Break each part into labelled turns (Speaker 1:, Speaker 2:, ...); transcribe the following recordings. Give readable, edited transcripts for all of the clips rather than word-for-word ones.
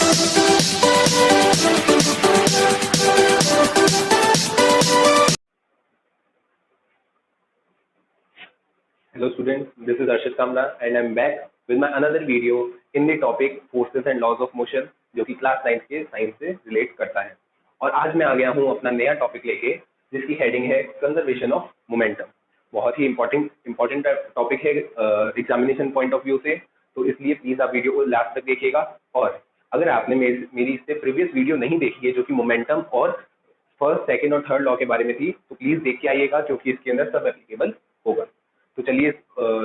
Speaker 1: Hello students, this is Arshit Kamra and I'm back with my another video in the topic forces and laws of motion जो कि class 9 के science से relate करता है। और आज मैं आ गया हूँ अपना नया टॉपिक लेके जिसकी हेडिंग है कंजर्वेशन ऑफ मोमेंटम। बहुत ही इंपॉर्टेंट टॉपिक है एग्जामिनेशन पॉइंट ऑफ व्यू से, तो इसलिए प्लीज आप वीडियो को लास्ट तक देखिएगा। और अगर आपने मेरी इससे प्रीवियस वीडियो नहीं देखी है जो कि मोमेंटम और फर्स्ट, सेकेंड और थर्ड लॉ के बारे में थी, तो प्लीज देख के आइएगा क्योंकि इसके अंदर सब एप्लीकेबल होगा। तो चलिए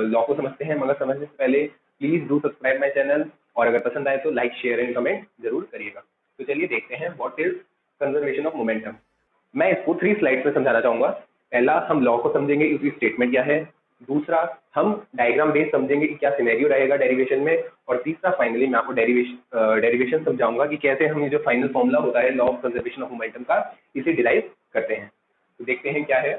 Speaker 1: लॉ को समझते हैं, मगर समझने से पहले please do subscribe my channel और अगर पसंद आए तो लाइक, शेयर एंड कमेंट जरूर करिएगा। तो चलिए देखते हैं what is conservation of momentum. मैं इसको 3 स्लाइड्स में समझाना चाहूंगा। पहला, हम लॉ को समझेंगे, उसकी स्टेटमेंट क्या है। दूसरा, हम डायग्राम बेस समझेंगे कि क्या सिनेरियो रहेगा डेरिवेशन में। और तीसरा, फाइनली मैं आपको डेरिवेशन समझाऊंगा कि कैसे हम ये जो फाइनल फॉर्मूला होता है law of conservation of momentum का, इसे डिराइव करते हैं। तो देखते हैं क्या है।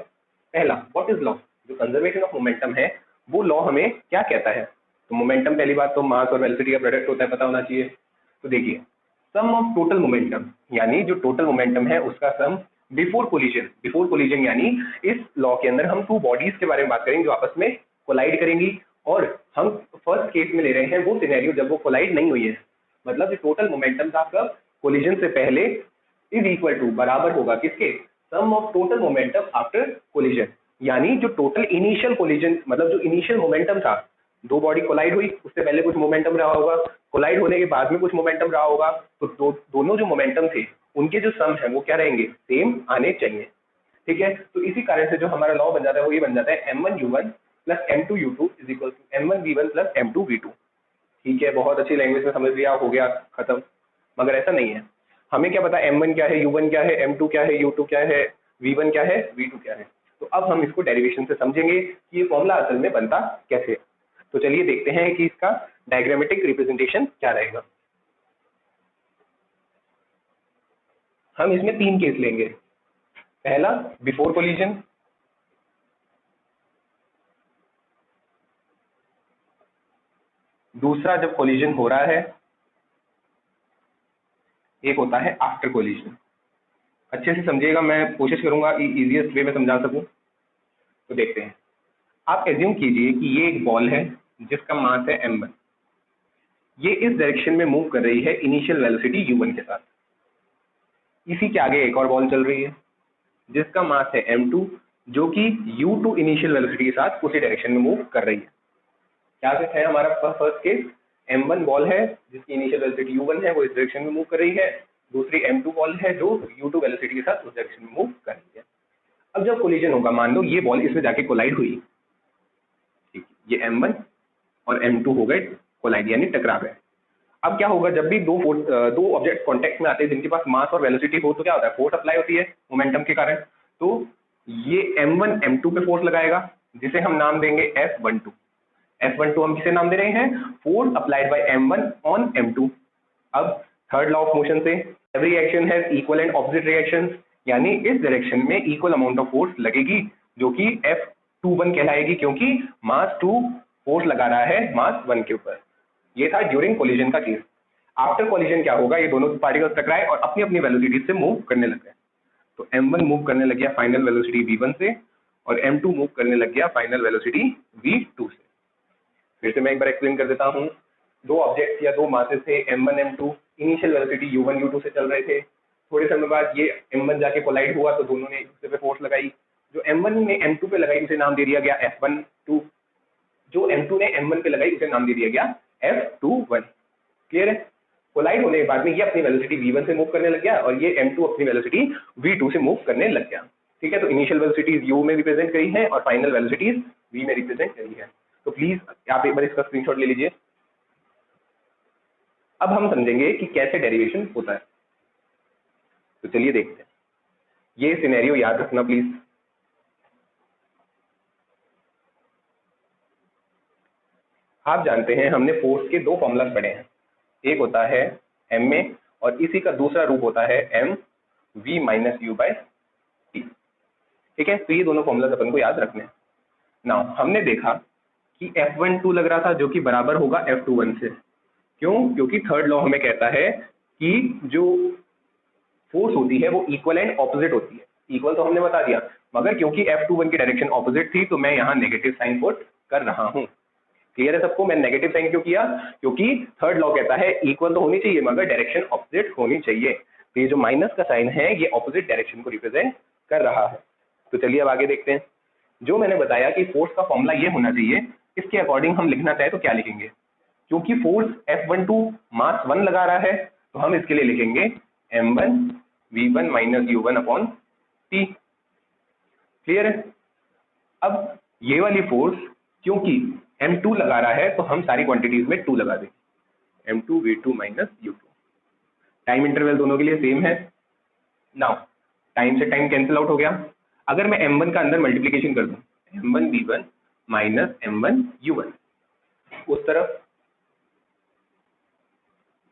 Speaker 1: पहला, व्हाट इज लॉ। जो कंजर्वेशन ऑफ मोमेंटम है वो लॉ हमें क्या कहता है। तो मोमेंटम, पहली बात तो मास और वेलोसिटी का प्रोडक्ट होता है, पता होना चाहिए। तो देखिए, सम ऑफ टोटल मोमेंटम, यानी जो टोटल मोमेंटम है उसका सम बिफोर कोलिजन यानी इस लॉ के अंदर हम 2 बॉडीज के बारे में बात करेंगे जो आपस में कोलाइड करेंगी। और हम फर्स्ट केस में ले रहे हैं वो सिनेरियो जब वो कोलाइड नहीं हुई है, मतलब जो टोटल मोमेंटम था कब, कोलिजन से पहले, इज इक्वल टू, बराबर होगा किसके, sum of total momentum after collision. यानी जो टोटल इनिशियल कोलिजन, मतलब जो इनिशियल मोमेंटम था, 2 बॉडी कोलाइड हुई, उससे पहले कुछ मोमेंटम रहा होगा, कोलाइड होने के बाद में कुछ मोमेंटम रहा होगा, तो दोनों जो मोमेंटम थे उनके जो सम है वो क्या रहेंगे, सेम आने चाहिए। ठीक है, तो इसी कारण से जो हमारा लॉ बन जाता है वो ये बन जाता है m1u1 plus m2u2 is equal to m1v1 plus m2v2। ठीक है, बहुत अच्छी लैंग्वेज में समझ लिया, हो गया खत्म। मगर ऐसा नहीं है, हमें क्या पता m1 क्या है, u1 क्या है, m2 क्या है, u2 क्या है, v1 क्या है, v2 क्या है। तो अब हम इसको डेरिवेशन से समझेंगे कि ये फॉर्मूला असल में बनता कैसे है। तो चलिए देखते हैं कि इसका डायग्रामेटिक रिप्रेजेंटेशन क्या रहेगा। हम इसमें 3 केस लेंगे। पहला, बिफोर कोलिजन। दूसरा, जब कोलिजन हो रहा है। एक होता है आफ्टर कोलिजन। अच्छे से समझिएगा, मैं कोशिश करूंगा कि इजीएस्ट वे में समझा सकूं। तो देखते हैं, आप एज्यूम कीजिए कि ये एक बॉल है जिसका मास है m1। ये इस डायरेक्शन में मूव कर रही है इनिशियल वेलोसिटी u1 के साथ। इसी के आगे एक और बॉल चल रही है जिसका मास है m2, जो कि u2 इनिशियल वेलोसिटी के साथ उसी डायरेक्शन में मूव कर रही है। क्या है हमारा फर्स्ट केस, m1 बॉल है जिसकी इनिशियल वेलोसिटी u1 है, वो इस डायरेक्शन में मूव कर रही है। दूसरी m2 बॉल है जो u2 वेलोसिटी के साथ उस डायरेक्शन में मूव कर रही है। अब जब कोलिजन होगा, मान लो ये बॉल इसमें जाके कोलाइड हुई, ठीक, ये m1 और m2 हो गए कोलाइड यानी टकरा गए। अब क्या होगा, जब भी दो ऑब्जेक्ट कांटेक्ट में आते हैं जिनके पास मास और वेलोसिटी हो, तो क्या होता है, फोर्स अप्लाई होती है मोमेंटम के कारण। तो ये m1 m2 पे फोर्स लगाएगा जिसे हम नाम देंगे F12। F12 हम किसे नाम दे रहे हैं, force applied by m1 on m2। अब थर्ड लॉ ऑफ मोशन से, every action has equal and opposite reactions, यानी इस डायरेक्शन में इक्वल अमाउंट ऑफ फोर्स लगेगी जो कि F21 कहलाएगी, क्योंकि मास 2 फोर्स लगा रहा है मास 1 के ऊपर। ये था ड्यूरिंग कोलिजन का केस। आफ्टर कोलिजन क्या होगा, ये दोनों पार्टिकल्स टकराए और अपनी अपनी वेलोसिटी से मूव करने लग गए। तो m1 मूव करने लग गया फाइनल वेलोसिटी v1 से और m2 मूव करने लग गया फाइनल वेलोसिटी v2 से। फिर से मैं एक बार एक्सप्लेन कर देता हूँ। 2 ऑब्जेक्ट या 2 मासेस थे m1 m2, initial velocity u1 u2 से चल रहे थे। थोड़े समय बाद ये m1 जाके कोलाइड हुआ तो दोनों ने एक दूसरे पे फोर्स लगाई। जो m1 ने m2 पे लगाई उसे नाम दे दिया गया F12, जो m2 ने m1 पे लगाई उसे नाम दे दिया गया F21। क्लियर है, कोलाइड होने के बाद में ये अपनी वेलोसिटी v1 से मूव करने लग गया और ये m2 अपनी वेलोसिटी v2 से मूव करने लग गया। ठीक है, तो इनिशियल वेलोसिटीज u में रिप्रेजेंट करी है और फाइनल वेलोसिटीज v में रिप्रेजेंट करी है। तो प्लीज आप एक बार इसका स्क्रीनशॉट ले लीजिए। अब हम समझेंगे कि कैसे डेरिवेशन होता है। तो चलिए देखते हैं, ये सिनेरियो याद रखना प्लीज। आप जानते हैं हमने फोर्स के 2 फॉर्मूलाज पढ़े हैं, एक होता है ma और इसी का दूसरा रूप होता है mv माइनस u बाय t। ठीक है, तो ये दोनों फॉर्मूलाज अपन को याद रखने हैं। नाउ हमने देखा कि F12 लग रहा था जो कि बराबर होगा F21 से। क्यों, क्योंकि थर्ड लॉ हमें कहता है कि जो फोर्स होती है वो इक्वल एंड ऑपोजिट होती है। इक्वल तो हमने बता दिया, मगर क्योंकि F21 की डायरेक्शन ऑपोजिट थी तो मैं यहाँ नेगेटिव साइन पुट कर रहा हूँ। क्लियर है सबको? मैं नेगेटिव साइन क्यों किया? क्योंकि थर्ड लॉ कहता है इक्वल तो होनी चाहिए मगर डायरेक्शन ऑपोजिट होनी चाहिए। तो ये जो माइनस का साइन है ये ऑपोजिट डायरेक्शन को रिप्रेजेंट कर रहा है। तो चलिए अब आगे देखते हैं। जो मैंने बताया कि फोर्स का फॉर्मूला ये होना चाहिए, इसके अकॉर्डिंग हम लिखना चाहे तो क्या लिखेंगे? क्योंकि फोर्स F12 मास 1 लगा रहा है तो हम इसके लिए लिखेंगे m1 v1 minus u1 upon t। Clear है? अब ये वाली फोर्स क्योंकि m2 लगा रहा है तो हम सारी क्वांटिटीज में 2 लगा देंगे, m2 v2 minus u2। Time interval दोनों के लिए सेम है। नाउ टाइम से टाइम कैंसिल आउट हो गया। अगर मैं m1 का अंदर मल्टीप्लीकेशन कर दूं, m1 v1 minus m1 u1, उस तरफ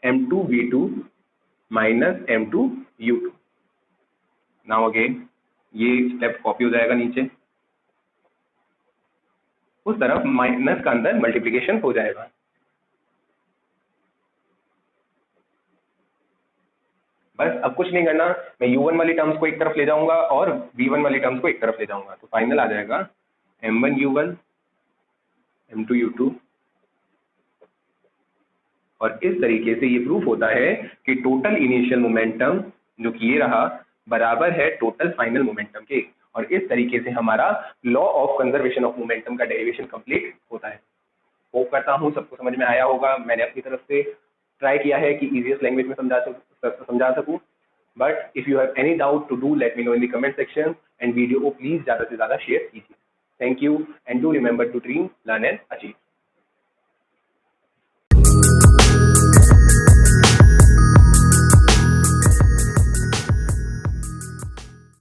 Speaker 1: m2 v2 minus m2 u2। Now again ये स्टेप कॉपी हो जाएगा नीचे, उस तरफ माइनस का अंदर मल्टीप्लीकेशन हो जाएगा। बस अब कुछ नहीं करना, मैं u1 वाली टर्म्स को एक तरफ ले जाऊंगा और v1 वाली टर्म्स को एक तरफ ले जाऊंगा, तो फाइनल आ जाएगा m1 u1 m2 u2। और इस तरीके से ये प्रूफ होता है कि टोटल इनिशियल मोमेंटम जो कि ये रहा बराबर है टोटल फाइनल मोमेंटम के। और इस तरीके से हमारा law of conservation of momentum का डेरिवेशन कंप्लीट होता है। होप करता हूँ सबको समझ में आया होगा। मैंने अपनी तरफ से ट्राई किया है कि इजीएस्ट लैंग्वेज में समझा सकूँ। But if you have any doubt to do let me know in the comment section and video को प्लीज ज़्यादा से ज़्यादा शेयर कीजिए। Thank you and do remember to dream, learn and achieve.